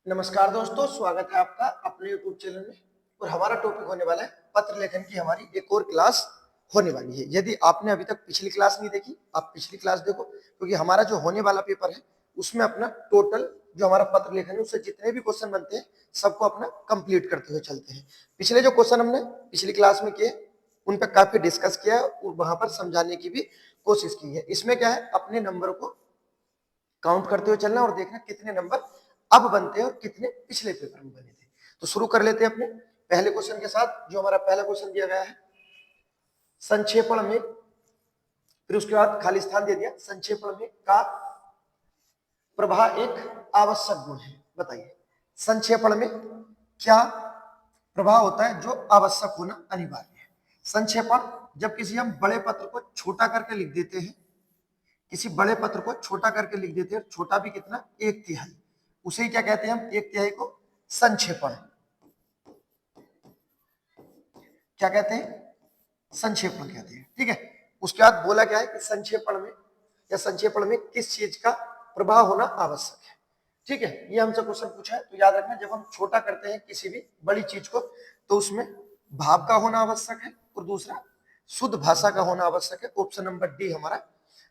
नमस्कार दोस्तों, स्वागत है आपका अपने YouTube चैनल में। और हमारा टॉपिक होने वाला है पत्र लेखन की हमारी एक और क्लास होने वाली है। यदि आपने अभी तक पिछली क्लास नहीं देखी, आप पिछली क्लास देखो, क्योंकि हमारा जो होने वाला पेपर है उसमें अपना टोटल जो हमारा पत्र लेखन है उससे जितने भी क्वेश्चन बनते हैं सबको अपना कंप्लीट करते हुए चलते हैं। पिछले जो क्वेश्चन हमने पिछली क्लास में किए उन पर काफी डिस्कस किया है और वहां पर समझाने की भी कोशिश की है। इसमें क्या है, अपने नंबर को काउंट करते हुए चलना और देखना कितने नंबर अब बनते हैं और कितने पिछले पेपर में बने थे। तो शुरू कर लेते हैं अपने पहले क्वेश्चन के साथ। जो हमारा पहला क्वेश्चन दिया गया है संक्षेपण में, फिर उसके बाद खाली स्थान दे दिया, संक्षेपण में का प्रवाह एक आवश्यक गुण है। बताइए संक्षेपण में क्या प्रवाह होता है जो आवश्यक होना अनिवार्य है। संक्षेपण जब किसी हम बड़े पत्र को छोटा करके लिख देते हैं, किसी बड़े पत्र को छोटा करके लिख देते हैं, छोटा भी कितना, एक तिहाई, उसे क्या कहते हैं हम, एक तिहाई को संक्षेपण। क्या कहते हैं, संक्षेपण कहते हैं। ठीक है, उसके बाद बोला क्या है कि संक्षेपण में या संक्षेपण में किस चीज का प्रभाव होना आवश्यक है। ठीक है, ये हमसे क्वेश्चन पूछा है, तो याद रखना जब हम छोटा करते हैं किसी भी बड़ी चीज को तो उसमें भाव का होना आवश्यक है और दूसरा शुद्ध भाषा का होना आवश्यक है। ऑप्शन नंबर डी हमारा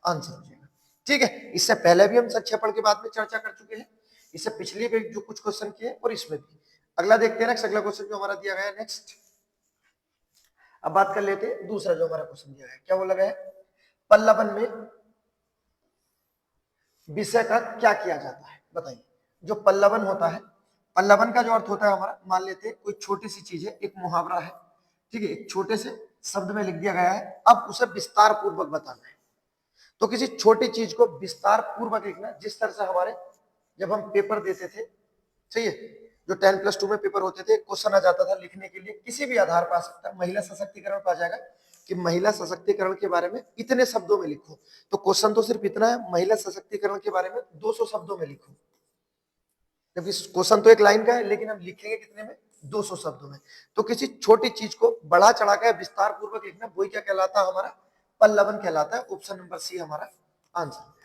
आंसर हो जाएगा। ठीक है, इससे पहले भी हम संक्षेपण के बारे में चर्चा कर चुके हैं, इससे पिछले भी जो कुछ क्वेश्चन किए और इसमें भी। अगला देखते हैं नेक्स्ट, अगला क्वेश्चन जो हमारा दिया गया है नेक्स्ट। अब बात कर लेते हैं दूसरा जो हमारा क्वेश्चन दिया है, क्या बोला गया है, पल्लवन में विषय का क्या किया जाता है। बताइए जो पल्लवन होता है, पल्लवन का जो अर्थ होता है हमारा, मान लेते हैं कोई छोटी सी चीज है, एक मुहावरा है, ठीक है, एक छोटे से शब्द में लिख दिया गया है, अब उसे विस्तार पूर्वक बताना है। तो किसी छोटी चीज को विस्तार पूर्वक लिखना, जिस तरह से हमारे जब हम पेपर देते थे, सही है, जो 10+2 में पेपर होते थे, क्वेश्चन आ जाता था लिखने के लिए, किसी भी आधार पर आ सकता है, महिला सशक्तिकरण पर आ जाएगा कि महिला सशक्तिकरण के बारे में इतने शब्दों में लिखो, तो क्वेश्चन तो सिर्फ इतना है, महिला सशक्तिकरण के बारे में 200 शब्दों में लिखो। जबकि क्वेश्चन तो एक लाइन का है, लेकिन हम लिखेंगे कितने में, 200 शब्दों में। तो किसी छोटी चीज को बढ़ा चढ़ा कर विस्तार पूर्वक लिखना, वही क्या कहलाता है, हमारा पल्लवन कहलाता है। ऑप्शन नंबर सी हमारा आंसर है।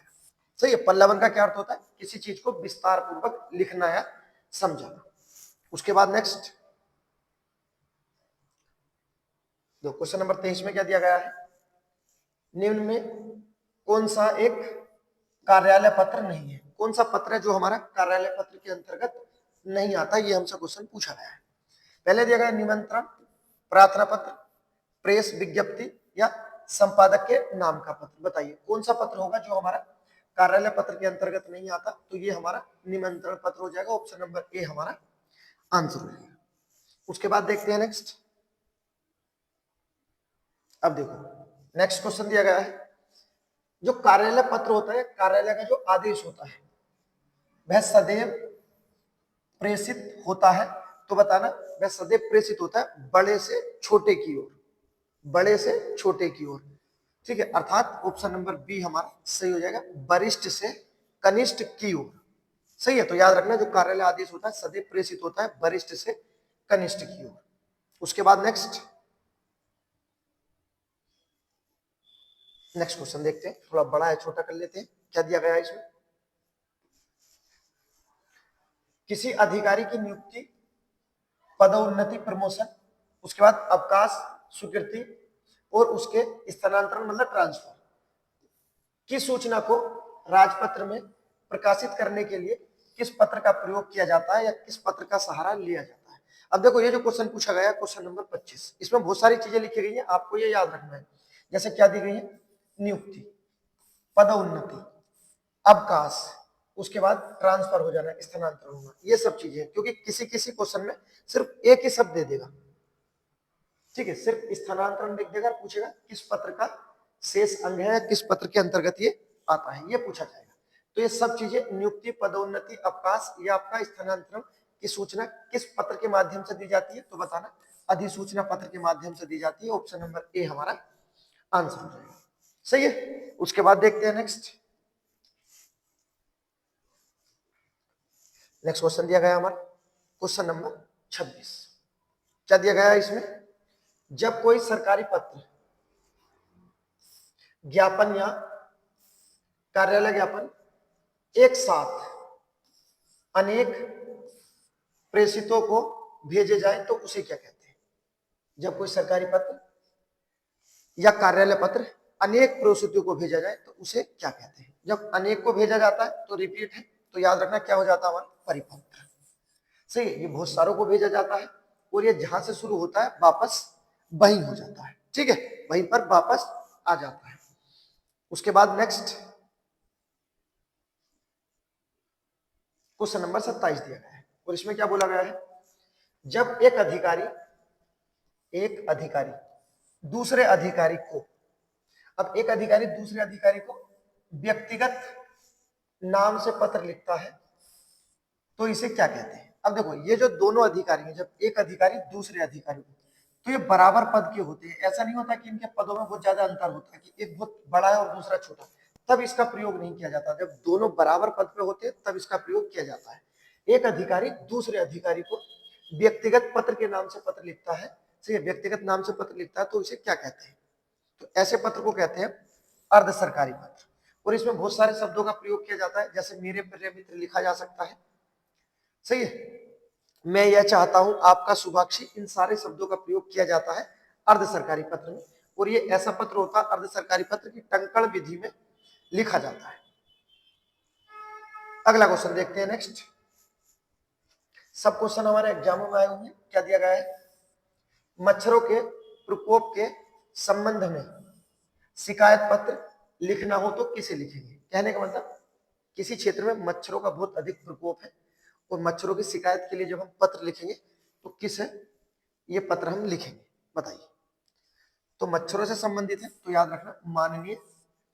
सही है, पल्लवन का क्या अर्थ होता है, किसी चीज को विस्तार पूर्वक लिखना या समझाना। उसके बाद नेक्स्ट दो, क्वेश्चन नंबर 23 में क्या दिया गया है, निम्न में कौन सा एक कार्यालय पत्र नहीं है। कौन सा पत्र है जो हमारा कार्यालय पत्र के अंतर्गत नहीं आता, ये हमसे क्वेश्चन पूछा गया है। पहले दिया गया निमंत्रण, प्रार्थना पत्र, प्रेस विज्ञप्ति या संपादक के नाम का पत्र। बताइए कौन सा पत्र होगा जो हमारा कार्यालय पत्र के अंतर्गत नहीं आता, तो ये हमारा निमंत्रण पत्र हो जाएगा। ऑप्शन नंबर ए हमारा आंसर हो जाएगा। उसके बाद देखते हैं नेक्स्ट। अब देखो नेक्स्ट क्वेश्चन दिया गया है, जो कार्यालय पत्र होता है, कार्यालय का जो आदेश होता है वह सदैव प्रेषित होता है। तो बताना वह सदैव प्रेषित होता है बड़े से छोटे की ओर, बड़े से छोटे की ओर। ठीक है, अर्थात ऑप्शन नंबर बी हमारा सही हो जाएगा, वरिष्ठ से कनिष्ठ की ओर। सही है, तो याद रखना जो कार्यालय आदेश होता है सदैव प्रेषित होता है वरिष्ठ से कनिष्ठ की ओर। उसके बाद नेक्स्ट क्वेश्चन देखते हैं, थोड़ा बड़ा है, छोटा कर लेते हैं। क्या दिया गया है इसमें, किसी अधिकारी की नियुक्ति, पदोन्नति प्रमोशन, उसके बाद अवकाश, स्वीकृति और उसके स्थानांतरण मतलब ट्रांसफर की सूचना को राजपत्र में प्रकाशित करने के लिए किस पत्र का प्रयोग किया जाता है या किस पत्र का सहारा लिया जाता है। अब देखो ये जो क्वेश्चन पूछा गया है क्वेश्चन नंबर 25, इसमें बहुत सारी चीजें लिखी गई हैं, आपको ये याद रखना है। जैसे क्या दी गई है, नियुक्ति, पदोन्नति, अवकाश, उसके बाद ट्रांसफर हो जाना, स्थानांतरण होना, ये सब चीजें, क्योंकि किसी किसी क्वेश्चन में सिर्फ एक ही शब्द दे देगा। ठीक है, सिर्फ स्थानांतरण लिख देगा, पूछेगा किस पत्र का शेष अंग है, किस पत्र के अंतर्गत ये आता है, ये पूछा जाएगा। तो ये सब चीजें, नियुक्ति, पदोन्नति, अवकाश, या आपका स्थानांतरण की सूचना किस पत्र के माध्यम से दी जाती है, तो बताना अधिसूचना पत्र के माध्यम से दी जाती है। ऑप्शन नंबर ए हमारा आंसर हो जाएगा। सही है, उसके बाद देखते हैं नेक्स्ट क्वेश्चन दिया गया हमारा क्वेश्चन नंबर 26। क्या दिया गया है इसमें, जब कोई सरकारी पत्र, ज्ञापन या कार्यालय ज्ञापन एक साथ अनेक प्रेषितों को भेजे जाए तो उसे क्या कहते हैं? जब कोई सरकारी पत्र या कार्यालय पत्र अनेक प्रेषितों को भेजा जाए तो उसे क्या कहते हैं? जब अनेक को भेजा जाता है तो रिपीट है, तो याद रखना क्या हो जाता है हमारा? परिपत्र। सही है, ये बहुत सारों को भेजा जाता है और ये जहां से शुरू होता है वापस वहीं हो जाता है। ठीक है, वहीं पर वापस आ जाता है। उसके बाद नेक्स्ट क्वेश्चन नंबर 27 दिया गया है और इसमें क्या बोला गया है? जब एक अधिकारी दूसरे अधिकारी को, अब एक अधिकारी दूसरे अधिकारी को व्यक्तिगत नाम से पत्र लिखता है तो इसे क्या कहते हैं? अब देखो, ये जो दोनों अधिकारी हैं, जब एक अधिकारी दूसरे अधिकारी को, तो ये बराबर पद के होते हैं। ऐसा नहीं होता कि इनके पदों में बहुत ज्यादा अंतर होता है कि एक बहुत बड़ा है और दूसरा छोटा, तब इसका प्रयोग नहीं किया जाता। जब दोनों बराबर पद पे होते हैं तब इसका प्रयोग किया जाता है। एक अधिकारी दूसरे अधिकारी को व्यक्तिगत पत्र के नाम से पत्र लिखता है, ठीक है, व्यक्तिगत नाम से पत्र लिखता है तो इसे क्या कहते हैं? तो ऐसे पत्र को कहते हैं अर्ध सरकारी पत्र। और इसमें बहुत सारे शब्दों का प्रयोग किया जाता है, जैसे मेरे प्रिय मित्र लिखा जा सकता है, सही है, मैं यह चाहता हूं, आपका शुभाक्षी, इन सारे शब्दों का प्रयोग किया जाता है अर्ध सरकारी पत्र में। और ये ऐसा पत्र होता है अर्ध सरकारी पत्र की टंकण विधि में लिखा जाता है। अगला क्वेश्चन देखते हैं नेक्स्ट। सब क्वेश्चन हमारे एग्जामों में आए होंगे। क्या दिया गया है? मच्छरों के प्रकोप के संबंध में शिकायत पत्र लिखना हो तो किसे लिखेंगे? कहने का मतलब, किसी क्षेत्र में मच्छरों का बहुत अधिक प्रकोप है और मच्छरों की शिकायत के लिए जब हम पत्र लिखेंगे तो किस है ये पत्र हम लिखेंगे? बताइए। तो मच्छरों से संबंधित है तो याद रखना माननीय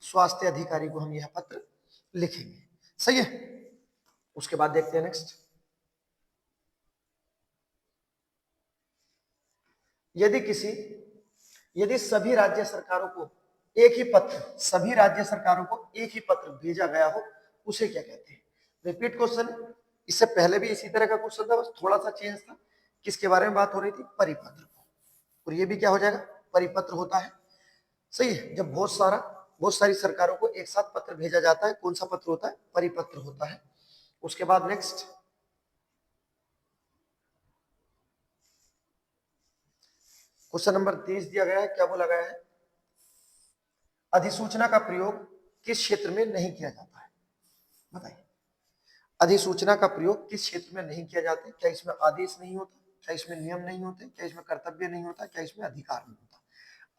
स्वास्थ्य अधिकारी को हम यह पत्र लिखेंगे। सही है। उसके बाद देखते हैं नेक्स्ट। यदि सभी राज्य सरकारों को एक ही पत्र, सभी राज्य सरकारों को एक ही पत्र भेजा गया हो, उसे क्या कहते हैं? रिपीट क्वेश्चन, इससे पहले भी इसी तरह का क्वेश्चन था, बस थोड़ा सा चेंज था। किसके बारे में बात हो रही थी? परिपत्र। और ये भी क्या हो जाएगा? परिपत्र होता है। सही है, जब बहुत सारी सरकारों को एक साथ पत्र भेजा जाता है, कौन सा पत्र होता है? परिपत्र होता है। उसके बाद नेक्स्ट क्वेश्चन नंबर 30 दिया गया है। क्या बोला गया है? अधिसूचना का प्रयोग किस क्षेत्र में नहीं किया जाता है? बताइए। अधिसूचना का प्रयोग किस क्षेत्र में नहीं किया जाता है? क्या इसमें आदेश नहीं होता? क्या इसमें नियम नहीं होते? क्या इसमें कर्तव्य नहीं होता? क्या इसमें अधिकार नहीं होता?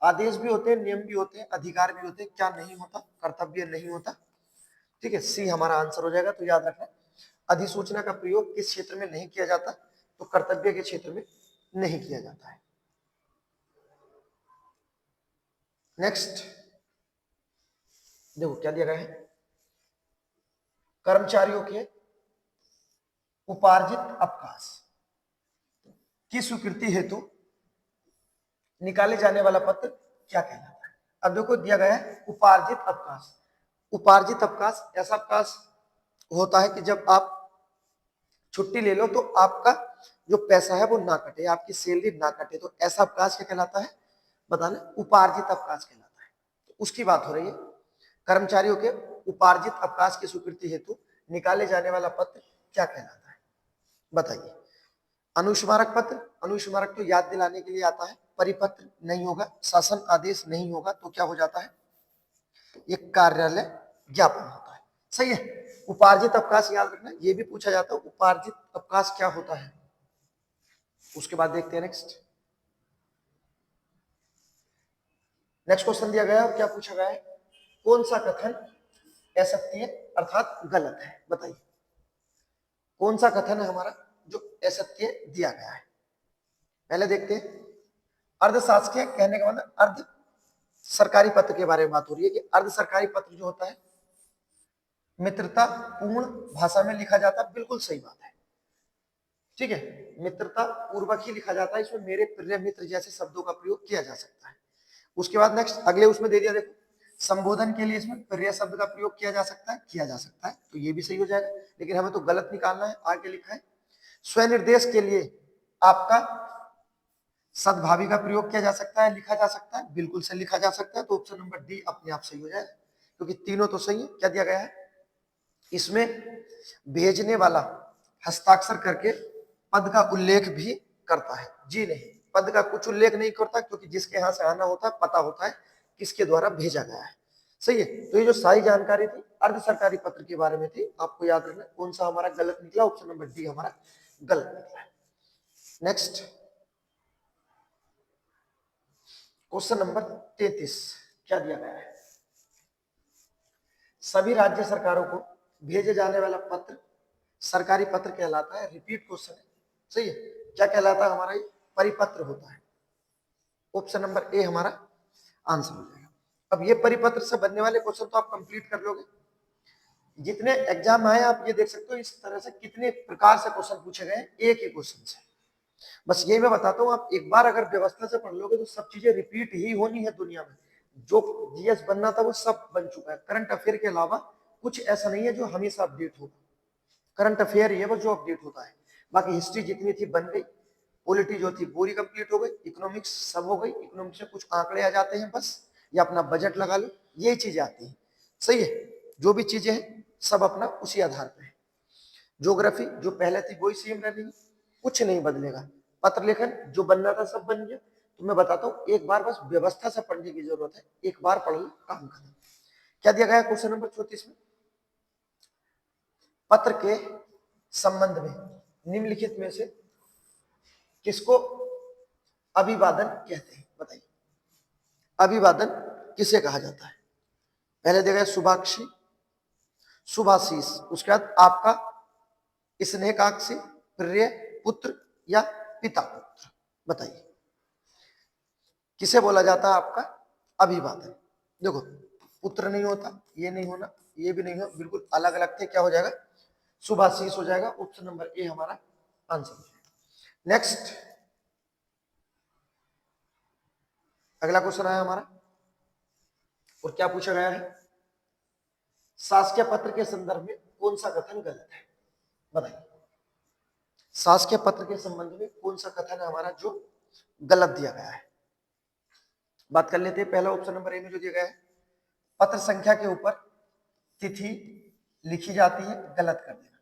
आदेश भी होते हैं, नियम भी होते हैं, अधिकार भी होते हैं, क्या नहीं होता? कर्तव्य नहीं होता। ठीक है, सी हमारा आंसर हो जाएगा। तो याद रखना, अधिसूचना का प्रयोग किस क्षेत्र में नहीं किया जाता? तो कर्तव्य के क्षेत्र में नहीं किया जाता है। नेक्स्ट देखो क्या दिया गया है? कर्मचारियों के उपार्जित अवकाश की स्वीकृति हेतु निकाले जाने वाला पत्र क्या कहलाता है? अब देखो दिया गया है उपार्जित अवकाश। उपार्जित अवकाश ऐसा अवकाश होता है कि जब आप छुट्टी ले लो तो आपका जो पैसा है वो ना कटे, आपकी सैलरी ना कटे, तो ऐसा अवकाश क्या कहलाता है? बताना। उपार्जित अवकाश कहलाता है। तो उसकी बात हो रही है। कर्मचारियों के उपार्जित अवकाश की स्वीकृति हेतु निकाले जाने वाला पत्र क्या कहलाता है? बताइए। अनुस्मारक पत्र, अनुस्मारक तो याद दिलाने के लिए आता है। परिपत्र नहीं होगा, शासन आदेश नहीं होगा, तो क्या हो जाता है? ये कार्यालय ज्ञापन होता है। सही है। उपार्जित अवकाश याद रखना, ये भी पूछा जाता है उपार्जित अवकाश क्या होता है। उसके बाद देखते हैं नेक्स्ट क्वेश्चन दिया गया है। क्या पूछा गया है? कौन सा कथन असत्य अर्थात गलत है? बताइए। कौन सा कथन है हमारा जो असत्य दिया गया है? पहले देखते हैं। अर्धशासकीय कहने का मतलब अर्ध सरकारी पत्र के बारे में बात हो रही है कि अर्ध सरकारी पत्र जो होता है मित्रता पूर्ण भाषा में लिखा जाता है। बिल्कुल सही बात है। ठीक है, मित्रता पूर्वक ही लिखा जाता है। इसमें मेरे प्रिय मित्र जैसे शब्दों का प्रयोग किया जा सकता है। उसके बाद नेक्स्ट अगले उसमें दे दिया, देखो संबोधन के लिए इसमें प्रिय शब्द का प्रयोग किया जा सकता है, तो ये भी सही हो जाएगा। लेकिन हमें तो गलत निकालना है। आगे लिखा है स्वनिर्देश के लिए आपका सद्भावी का प्रयोग किया जा सकता है, लिखा जा सकता है, बिल्कुल से लिखा जा सकता है। तो ऑप्शन नंबर डी अपने आप सही हो जाएगा, क्योंकि तीनों तो सही है। क्या दिया गया है? इसमें भेजने वाला हस्ताक्षर करके पद का उल्लेख भी करता है? जी नहीं, पद का कुछ उल्लेख नहीं करता, क्योंकि जिसके यहां से आना होता है पता होता है किसके द्वारा भेजा गया है। सही है। तो ये जो सारी जानकारी थी अर्ध सरकारी पत्र के बारे में थी, आपको याद रखना कौन सा हमारा गलत निकला, ऑप्शन नंबर डी हमारा गलत निकला है। नेक्स्ट क्वेश्चन नंबर 33 क्या दिया गया है? सभी राज्य सरकारों को भेजे जाने वाला पत्र सरकारी पत्र कहलाता है। रिपीट क्वेश्चन है, सही है। क्या कहलाता है हमारा? ये परिपत्र होता है। ऑप्शन नंबर ए हमारा आंसर हो जाएगा। अब ये परिपत्र से बनने वाले क्वेश्चन तो आप कंप्लीट कर लोगे। जितने एग्जाम आए आप ये देख सकते हो इस तरह से कितने प्रकार से क्वेश्चन पूछे गए एक ही क्वेश्चन से। बस यही मैं बताता हूँ, आप एक बार अगर व्यवस्था से पढ़ लोगे तो सब चीजें रिपीट ही होनी है दुनिया में। जो जीएस बनना था वो सब बन चुका है। करंट अफेयर के अलावा कुछ ऐसा नहीं है जो हमेशा अपडेट होगा। करंट अफेयर ये वो जो अपडेट होता है। बाकी हिस्ट्री जितनी थी बन गई, पॉलिटी जो थी पूरी कंप्लीट हो गई, इकोनॉमिक्स सब हो गई। इकोनॉमिक्स में कुछ आंकड़े आ जाते हैं बस, या अपना बजट लगा लो, यही चीजें आती हैं। सही है। जो भी चीजें हैं सब अपना उसी आधार पर है। ज्योग्राफी जो पहले थी वही सेम रहेगी, कुछ नहीं बदलेगा। पत्र लेखन जो बनना था सब बन गया। तो मैं बताता हूँ एक बार बस व्यवस्था से पढ़ने की जरूरत है, एक बार पढ़ लो काम खत्म। क्या दिया गया है क्वेश्चन नंबर 34 में? पत्र के संबंध में निम्नलिखित में से किसको अभिवादन कहते हैं? बताइए, अभिवादन किसे कहा जाता है? पहले दिया गया शुभाक्षी, शुभाशीष, उसके बाद आपका स्नेहकाक्षी, प्रिय, पुत्र या पिता पुत्र। बताइए किसे बोला जाता है आपका अभिवादन? देखो पुत्र नहीं होता, ये नहीं होना, ये भी नहीं हो, बिल्कुल अलग अलग थे। क्या हो जाएगा? शुभाशीष हो जाएगा। ऑप्शन नंबर ए हमारा आंसर हो जाएगा। नेक्स्ट अगला क्वेश्चन आया हमारा, और क्या पूछा गया है? शासकीय पत्र के संदर्भ में कौन सा कथन गलत है? बताइए शासकीय पत्र के संबंध में कौन सा कथन है हमारा जो गलत दिया गया है? बात कर लेते हैं। पहला ऑप्शन नंबर ए में जो दिया गया है, पत्र संख्या के ऊपर तिथि लिखी जाती है, गलत कर देना।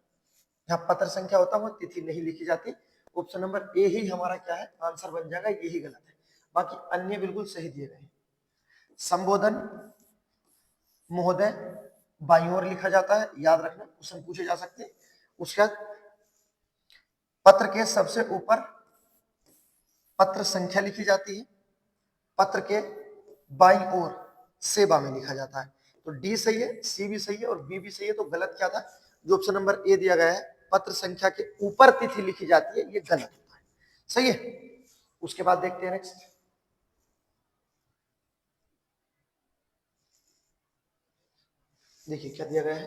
यहाँ पत्र संख्या होता है वो तिथि नहीं लिखी जाती। ऑप्शन नंबर ए ही हमारा क्या है आंसर बन जाएगा, यही गलत है। बाकी अन्य बिल्कुल सही दिए गए। संबोधन महोदय बाईं ओर लिखा जाता है, याद रखना क्वेश्चन पूछे जा सकते हैं। उसके बाद पत्र के सबसे ऊपर पत्र संख्या लिखी जाती है, पत्र के बाईं ओर सेवा में लिखा जाता है। तो डी सही है, सी भी सही है और बी भी सही है। तो गलत क्या था? जो ऑप्शन नंबर ए दिया गया है पत्र संख्या के ऊपर तिथि लिखी जाती है, ये गलत होता है। सही है। उसके बाद देखते हैं नेक्स्ट, देखिए क्या दिया गया है?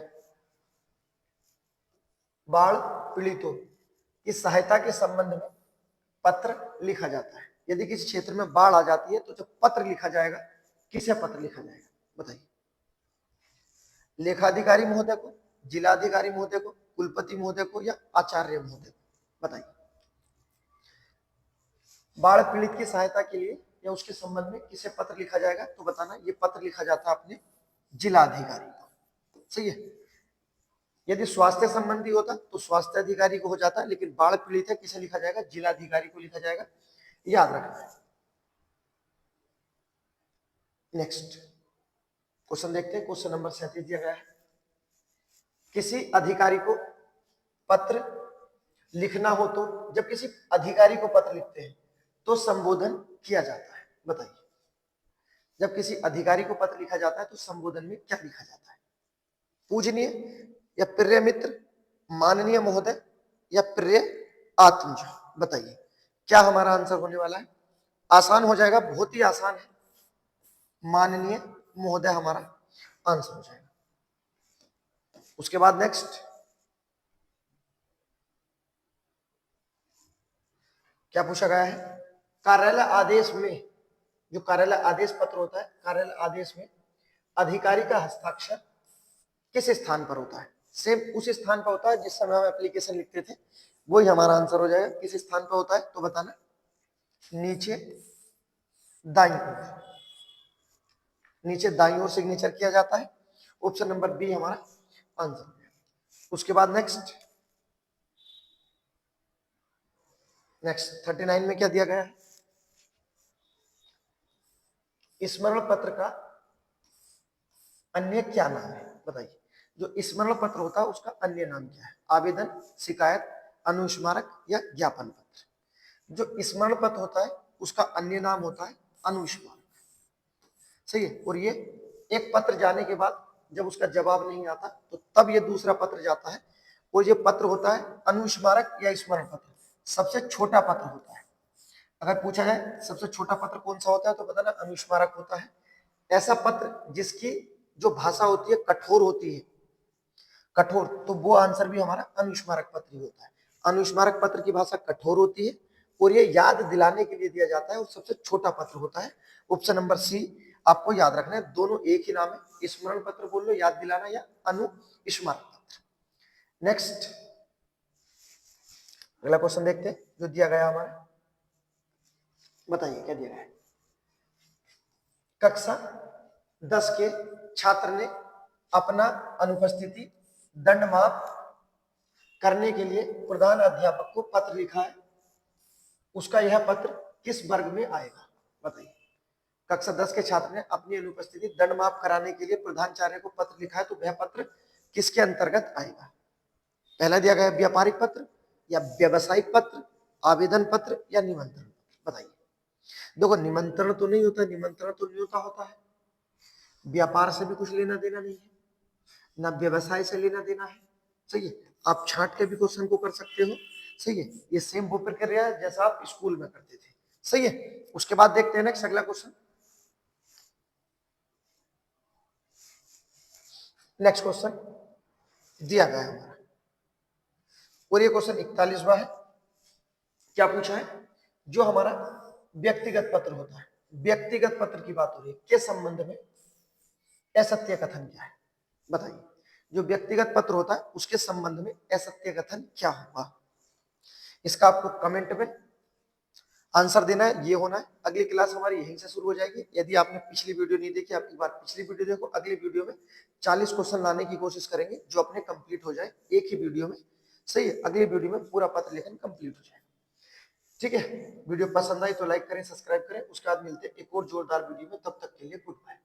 बाढ़ पीड़ितों की सहायता के संबंध में पत्र लिखा जाता है। यदि किसी क्षेत्र में बाढ़ आ जाती है तो जब पत्र लिखा जाएगा, किसे पत्र लिखा जाएगा? बताइए लेखाधिकारी महोदय को, जिलाधिकारी महोदय को, कुलपति महोदय को या आचार्य महोदय को? बताइए बाढ़ पीड़ित की सहायता के लिए या उसके संबंध में किसे पत्र लिखा जाएगा? तो बताना ये पत्र लिखा जाता है अपने जिलाधिकारी को। सही है। यदि स्वास्थ्य संबंधी होता तो स्वास्थ्य अधिकारी को हो जाता, लेकिन बाढ़ पीड़ित है किसे लिखा जाएगा? जिलाधिकारी को लिखा जाएगा, याद रखना है। नेक्स्ट क्वेश्चन देखते हैं। क्वेश्चन नंबर 37 दिया गया है, किसी अधिकारी को पत्र लिखना हो तो जब किसी अधिकारी को पत्र लिखते हैं तो संबोधन किया जाता है। बताइए जब किसी अधिकारी को पत्र लिखा जाता है तो संबोधन में क्या लिखा जाता है? पूजनीय या प्रिय मित्र, माननीय महोदय या प्रिय आत्मज? बताइए क्या हमारा आंसर होने वाला है? आसान हो जाएगा, बहुत ही आसान है। माननीय महोदय हमारा आंसर हो जाएगा। उसके बाद नेक्स्ट क्या पूछा गया है? कार्यालय आदेश में, जो कार्यालय आदेश पत्र होता है, कार्यालय आदेश में अधिकारी का हस्ताक्षर किस स्थान पर होता है? सेम उस स्थान पर होता है जिस समय हम एप्लीकेशन लिखते थे, वही हमारा आंसर हो जाएगा। किस स्थान पर होता है तो बताना, नीचे दाईं ओर, नीचे दाईं ओर सिग्नेचर किया जाता है। ऑप्शन नंबर बी हमारा आंसर। उसके बाद नेक्स्ट नेक्स्ट 39 में क्या दिया गया है? स्मरण पत्र का अन्य क्या नाम है? बताइए। जो स्मरण पत्र होता है उसका अन्य नाम क्या है? आवेदन, शिकायत, अनुस्मारक या ज्ञापन पत्र। जो स्मरण पत्र होता है उसका अन्य नाम होता है अनुस्मारक। सही है। और ये एक पत्र जाने के बाद जब उसका जवाब नहीं आता तो तब ये दूसरा पत्र जाता है, और ये पत्र होता है अनुस्मारक या स्मरण पत्र, सबसे छोटा पत्र होता है। अगर पूछा जाए सबसे छोटा पत्र कौन सा होता है तो बताना अनुस्मारक होता है। ऐसा पत्र जिसकी जो भाषा होती है कठोर होती है, कठोर, तो वो आंसर भी हमारा अनुस्मारक पत्र ही होता है। अनुस्मारक पत्र की भाषा कठोर होती है और ये याद दिलाने के लिए दिया जाता है और सबसे छोटा पत्र होता है। ऑप्शन नंबर सी आपको याद रखना है, दोनों एक ही नाम है, स्मरण पत्र बोल लो, याद दिलाना, या अनुस्मारक पत्र। नेक्स्ट अगला क्वेश्चन देखते हैं जो दिया गया हमारा। बताइए क्या दिया गया है? कक्षा 10 के छात्र ने अपना अनुपस्थिति दंड माफ करने के लिए प्रधान अध्यापक को पत्र लिखा है, उसका यह पत्र किस वर्ग में आएगा? बताइए। कक्षा 10 के छात्र ने अपनी अनुपस्थिति दंड माफ कराने के लिए प्रधानाचार्य को पत्र लिखा है, तो वह पत्र किसके अंतर्गत आएगा? पहला दिया गया व्यापारिक पत्र या व्यवसायिक पत्र, आवेदन पत्र या निमंत्रण पत्र। बताइए। देखो निमंत्रण तो नहीं होता, निमंत्रण तो न्योता होता है, व्यापार से भी कुछ लेना देना नहीं है, ना व्यवसाय से लेना देना है। सही है। आप छांट के भी क्वेश्चन को कर सकते हो। सही है। ये सेम वो प्रक्रिया है जैसा आप स्कूल में करते थे। सही है। उसके बाद देखते हैं नेक्स्ट अगला क्वेश्चन। नेक्स्ट क्वेश्चन दिया गया है हमारा, और ये क्वेश्चन 41वां है। क्या पूछा है? जो हमारा व्यक्तिगत पत्र होता है, व्यक्तिगत पत्र की बात हो रही है, के संबंध में असत्य कथन क्या है? बताइए। जो व्यक्तिगत पत्र होता है उसके संबंध में असत्य कथन क्या होगा? इसका आपको कमेंट में आंसर देना है, ये होना है। अगली क्लास हमारी यहीं से शुरू हो जाएगी। यदि आपने पिछली वीडियो नहीं देखी, आप एक बार पिछली वीडियो देखो। अगली वीडियो में 40 क्वेश्चन लाने की कोशिश करेंगे जो अपने कंप्लीट हो जाए एक ही वीडियो में। सही है। अगली वीडियो में पूरा पत्र लेखन कंप्लीट हो जाए। ठीक है। वीडियो पसंद आई तो लाइक करें, सब्सक्राइब करें। उसके बाद मिलते हैं एक और जोरदार वीडियो में। तब तक के लिए गुड बाय।